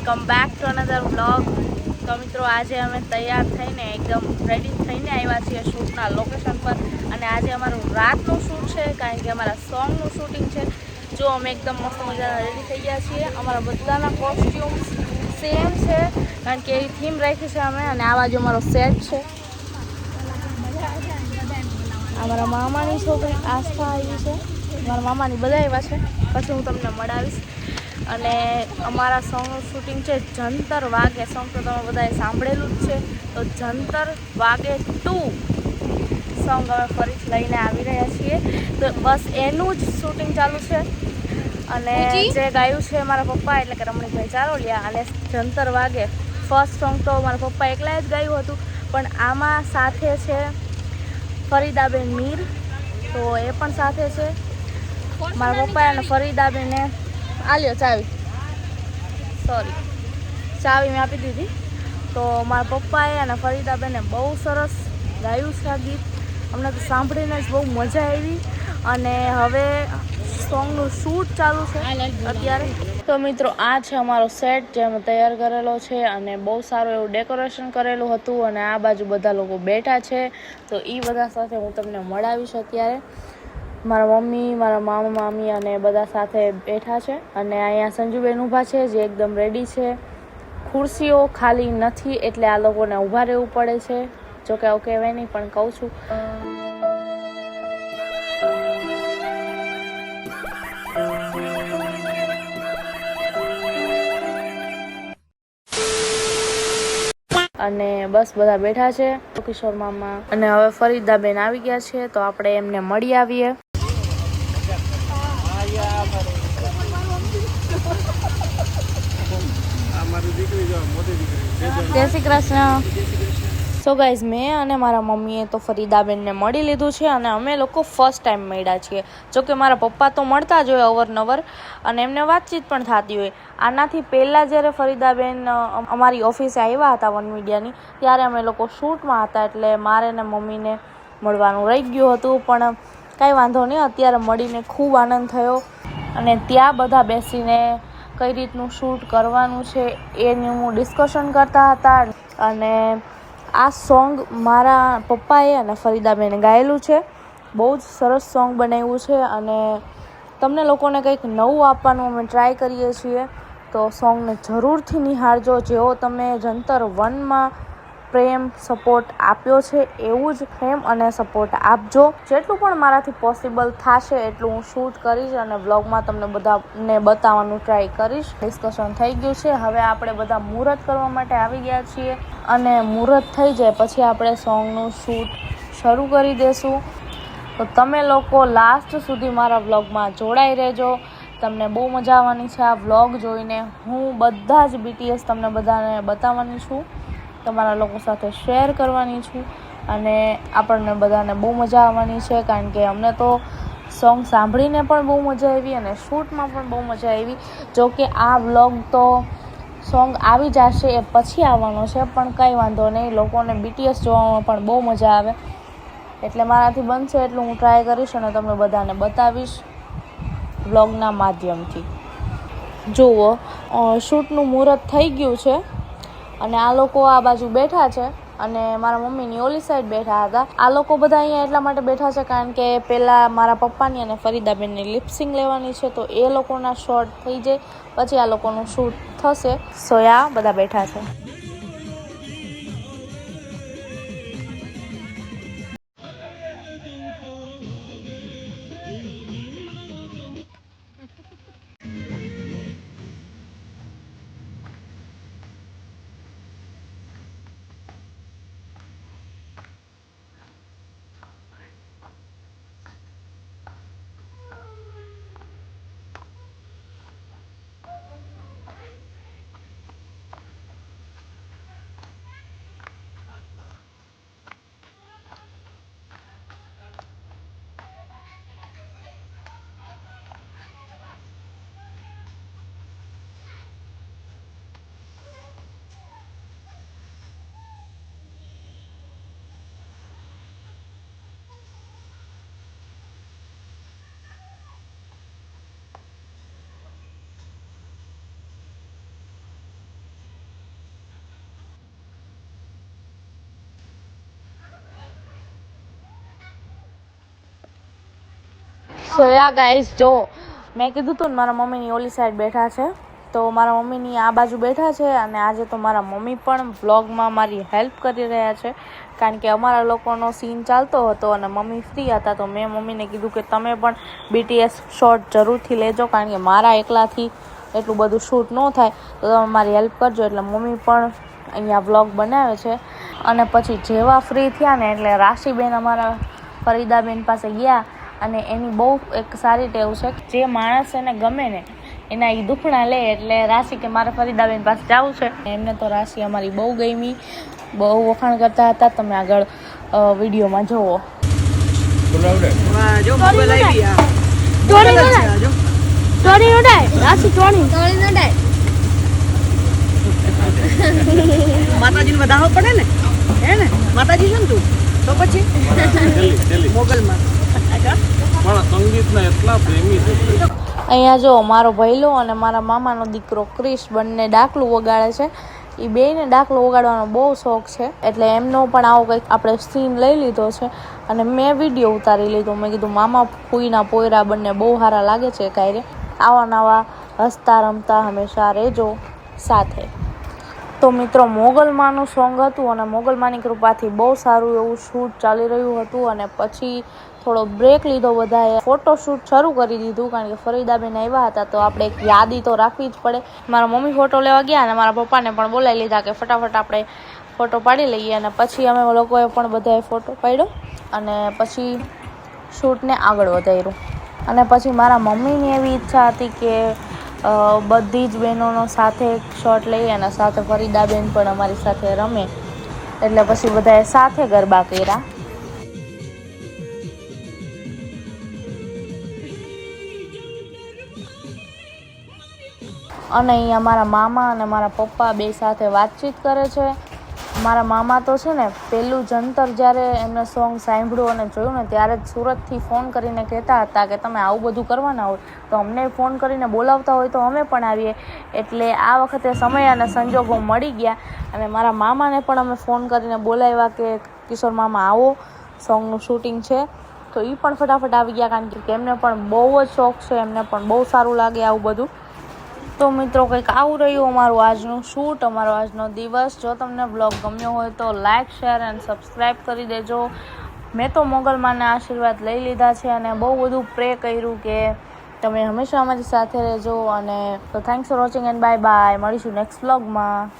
Welcome back to another vlog. તો મિત્રો આજે અમે તૈયાર થઈને એકદમ રેડી થઈને આવ્યા છીએ શૂટના લોકેશન પર. અને આજે અમારું રાતનું શૂટ છે, કારણ કે અમારા સોંગનું શૂટિંગ છે. જો અમે એકદમ મસ્ત મજાના રેડી થઈ ગયા છીએ. અમારા બધાના કોસ્ટ્યુમ્સ સેમ છે, કારણ કે એવી થીમ રાખી છે અમે. અને આ બાજુ અમારો સેટ છે. અમારા મામાની છોકરી આસ્થા આવી છે, મારા મામાની બધા આવ્યા છે. પછી હું તમને મળાવીશ. અને અમારા સોંગનું શૂટિંગ છે જંતર વાગે. સોંગ તો તમે બધાએ સાંભળેલું જ છે. તો જંતર વાગે 2 સોંગ અમે ફરીથી લઈને આવી રહ્યા છીએ. તો બસ એનું જ શૂટિંગ ચાલુ છે. અને જે ગાયું છે મારા પપ્પા, એટલે કે રમણીકભાઈ ચારોલિયા. અને જંતર વાગે ફર્સ્ટ સોંગ તો મારા પપ્પા એકલા જ ગાયું હતું, પણ આમાં સાથે છે ફરીદાબેન મીર, તો એ પણ સાથે છે. મારા પપ્પાએ અને ફરીદાબેને આલ્યો ચાવી, ચાવી મેં આપી દીધી. તો મારા પપ્પાએ અને ફરીદાબેને બહુ સરસ ગાયું છે આ ગીત. અમને તો સાંભળીને જ બહુ મજા આવી. અને હવે સોંગનું શૂટ ચાલુ છે અત્યારે. તો મિત્રો આ છે અમારો સેટ જે અમે તૈયાર કરેલો છે, અને બહુ સારું એવું ડેકોરેશન કરેલું હતું. અને આ બાજુ બધા લોકો બેઠા છે, તો એ બધા સાથે હું તમને મળાવીશ અત્યારે. મારા મમ્મી, મારા મામા મામી અને બધા સાથે બેઠા છે. અને અહીંયા સંજુબેન ઊભા છે, જે એકદમ રેડી છે. ખુરશીઓ ખાલી નથી, એટલે આ લોકોને ઊભા રહેવું પડે છે. જોકે આવું કહેવાય નહીં, પણ કહું છું. અને બસ બધા બેઠા છે, કિશોર મામા. અને હવે ફરીદાબેન આવી ગયા છે, તો આપણે એમને મળી આવીએ. જય શ્રી કૃષ્ણ. સો ગાઈઝ, મેં અને મારા મમ્મીએ તો ફરીદાબેનને મળી લીધું છે. અને અમે લોકો ફર્સ્ટ ટાઈમ મળ્યા છીએ. જોકે મારા પપ્પા તો મળતા જ હોય અવારનવાર, અને એમને વાતચીત પણ થતી હોય. આનાથી પહેલાં જ્યારે ફરીદાબેન અમારી ઓફિસે આવ્યા હતા વન મીડિયાની, ત્યારે અમે લોકો શૂટમાં હતા, એટલે મારે ને મમ્મીને મળવાનું રહી ગયું હતું. પણ કાંઈ વાંધો નહીં, અત્યારે મળીને ખૂબ આનંદ થયો. અને ત્યાં બધા બેસીને કઈ રીતનું શૂટ કરવાનું છે એનું ડિસ્કશન કરતા હતા. અને આ સોંગ મારા પપ્પાએ અને ફરીદાબેને ગાયેલું છે. બહુ જ સરસ સોંગ બનાવ્યું છે. અને તમને લોકોને કંઈક નવું આપવાનું અમે ટ્રાય કરીએ છીએ. તો સોંગને જરૂરથી નિહાળજો. જેવો તમે જંતર 1માં પ્રેમ સપોર્ટ આપ્યો છે, એવું જ પ્રેમ અને સપોર્ટ આપજો. જેટલું પણ મારાથી પોસિબલ થશે એટલું હું શૂટ કરીશ, અને બ્લોગમાં તમને બધાને બતાવવાનું ટ્રાય કરીશ. ડિસ્કશન થઈ ગયું છે, હવે આપણે બધા મુહૂર્ત કરવા માટે આવી ગયા છીએ. અને મુહૂર્ત થઈ જાય પછી આપણે સોંગનું શૂટ શરૂ કરી દેશું. તો તમે લોકો લાસ્ટ સુધી મારા વ્લોગમાં જોડાઈ રહેજો. તમને બહુ મજા આવવાની છે આ વ્લોગ જોઈને. હું બધા જ BTS તમને બધાને બતાવવાની છું, તમારા લોકો સાથે શેર કરવાની છું. અને આપણને બધાને બહુ મજા આવવાની છે, કારણ કે અમને તો સોંગ સાંભળીને પણ બહુ મજા આવી, અને શૂટમાં પણ બહુ મજા આવી. જોકે આ વ્લોગ તો સોંગ આવી જશે એ પછી આવવાનો છે, પણ કંઈ વાંધો નહીં. લોકોને BTS જોવામાં પણ બહુ મજા આવે, એટલે મારાથી બનશે એટલું હું ટ્રાય કરીશ અને તમને બધાને બતાવીશ વ્લોગના માધ્યમથી. જુઓ, શૂટનું મુહૂર્ત થઈ ગયું છે, અને આ લોકો આ બાજુ બેઠા છે, અને મારા મમ્મીની ઓલી સાઈડ બેઠા હતા. આ લોકો બધા અહીંયા એટલા માટે બેઠા છે કારણ કે પહેલાં મારા પપ્પાની અને ફરીદાબેનની લિપસિંગ લેવાની છે, તો એ લોકોના શોર્ટ થઈ જાય પછી આ લોકોનું શૂટ થશે. સોયા બધા બેઠા છે. સો યા ગાઈસ, જો મેં કીધું તું ને મારા મમ્મીની ઓલી સાઈડ બેઠા છે, તો મારા મમ્મીની આ બાજુ બેઠા છે. અને આજે તો મારા મમ્મી પણ વ્લોગમાં મારી હેલ્પ કરી રહ્યા છે, કારણ કે અમારા લોકોનો સીન ચાલતો હતો અને મમ્મી ફ્રી હતા. તો મેં મમ્મીને કીધું કે તમે પણ BTS શોર્ટ જરૂરથી લેજો, કારણ કે મારા એકલાથી એટલું બધું શૂટ ન થાય, તો તમે મારી હેલ્પ કરજો. એટલે મમ્મી પણ અહીંયા વ્લોગ બનાવે છે. અને પછી જેવા ફ્રી થયા ને એટલે રાશિબેન અમારા ફરીદાબેન પાસે ગયા. અને એની બહુ એક સારી ટેવ છે, જે માણસ એને ગમે ને એના એ દુખણા લે. એટલે રાશિ કે મારે ફરીદાબેન પાસે જવું છે. એમને તો રાશિ અમારી બહુ ગમી, બહુ વખાણ કરતા હતા. તમે આગળ વિડીયોમાં જોવો. માતાજીને વધાવો પડે ને, હે ને? માતાજી છે ને તું, તો પછી મોગલમાં સંગીતના એટલા પ્રેમી છે. અહીંયા જો મારો ભૈલો અને મારા મામાનો દીકરો ક્રિશ બંને ડાકલું વગાડે છે. એ બેયને ડાકલું વગાડવાનો બહુ શોખ છે, એટલે એમનો પણ આવો કંઈક આપણે સીન લઈ લીધો છે. અને મેં વિડીયો ઉતારી લીધો. મેં કીધું મામા ફૂઈના પોયરા બંને બહુ સારા લાગે છે કાંઈ. આવા નવા હસતા રમતા હંમેશા રહેજો સાથે. તો મિત્રો, મોગલમાનું સોંગ હતું અને મોગલમાની કૃપાથી બહુ સારું એવું શૂટ ચાલી રહ્યું હતું. અને પછી થોડો બ્રેક લીધો, બધાએ ફોટોશૂટ શરૂ કરી દીધું, કારણ કે ફરીદાબેન આવ્યા હતા તો આપણે એક યાદી તો રાખવી જ પડે. મારા મમ્મી ફોટો લેવા ગયા અને મારા પપ્પાને પણ બોલાવી લીધા કે ફટાફટ આપણે ફોટો પાડી લઈએ. અને પછી અમે લોકોએ પણ બધાએ ફોટો પાડ્યો અને પછી શૂટને આગળ વધાર્યું. અને પછી મારા મમ્મીની એવી ઈચ્છા હતી કે બધી જ બહેનોનો સાથે શોટ લઈએ અને સાથે ફરીદાબેન પણ અમારી સાથે રમે. એટલે પછી બધાએ સાથે ગરબા કર્યા. અને અહીંયા મારા મામા અને મારા પપ્પા બે સાથે વાતચીત કરે છે. મારા મામા તો છે ને, પહેલું જંતર જ્યારે એમને સોંગ સાંભળ્યું અને જોયું ને ત્યારે જ સુરતથી ફોન કરીને કહેતા હતા કે તમે આવું બધું કરવાના હોય તો અમને ફોન કરીને બોલાવતા હોય તો અમે પણ આવીએ. એટલે આ વખતે સમય અને સંજોગો મળી ગયા અને મારા મામાને પણ અમે ફોન કરીને બોલાવ્યા કે કિશોર મામા આવો, સોંગનું શૂટિંગ છે. તો એ પણ ફટાફટ આવી ગયા, કારણ કે એમને પણ બહુ જ શોખ છે, એમને પણ બહુ સારું લાગે આવું બધું. તો મિત્રો, કંઈક આવું રહ્યું અમારું આજનું શૂટ, અમારો આજનો દિવસ. જો તમને બ્લોગ ગમ્યો હોય તો લાઇક, શેર એન્ડ સબસ્ક્રાઈબ કરી દેજો. મેં તો મોગલમાના આશીર્વાદ લઈ લીધા છે અને બહુ બધું પ્રે કર્યું કે તમે હંમેશા અમારી સાથે રહેજો. અને તો thanks for watching and bye bye. મળીશું નેક્સ્ટ બ્લોગમાં.